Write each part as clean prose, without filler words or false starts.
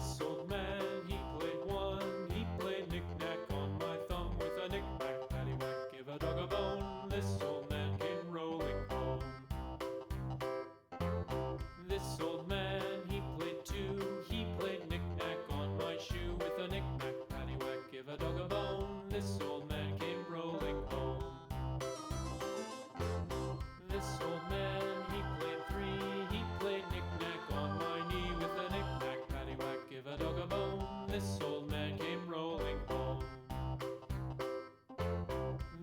This old man, he played one. He played knick-knack on my thumb with a knick-knack, paddywhack, give a dog a bone. This old man came rolling home. This old man, he played two. He played knick-knack on my shoe with a knick-knack, paddywhack, give a dog a bone. This old man came rolling home. This old man, he played three. He played knick-knack on my knee with a knick-knack, paddywhack, give a dog a bone. This old man came rolling home.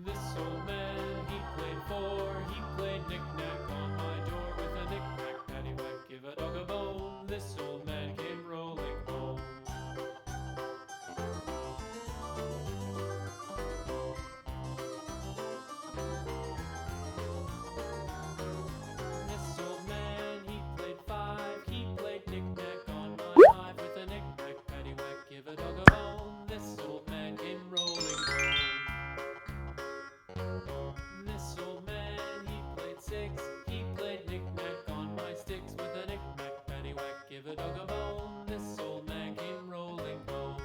This old man, he played four. He played knick-knack on my door with a knick-knack, paddywhack, give a dog a bone. This old man came rolling home. This old man, he played five. He played knick-knack on my hive with a knick-knack, paddywhack, give a dog a bone. This old man came rolling home. This old man, he played six. He played knick-knack on my sticks with a knick-knack, paddywhack, give a dog a bone. This old man came rolling home.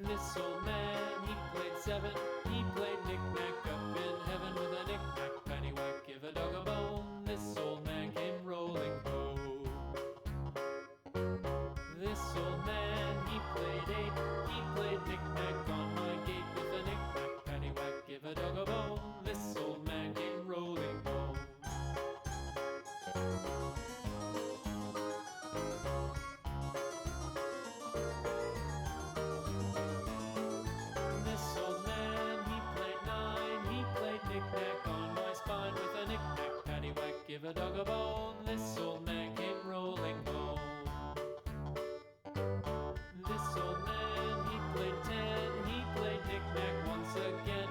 This old man, he played seven. He played knick-knack up in heaven with a knick-knack, paddywhack, give a dog a bone. This old man came rolling home. This old man, he played eight. He played knick-knack on my gate with a knick-knack, paddywhack, give a dog a bone. This old man came rolling home. This old man, he played nine. He played knick-knack on my spine with a knick-knack, paddywhack, give a dog a bone. This old man came rolling home. This old man, he played ten. He played knick-knack once again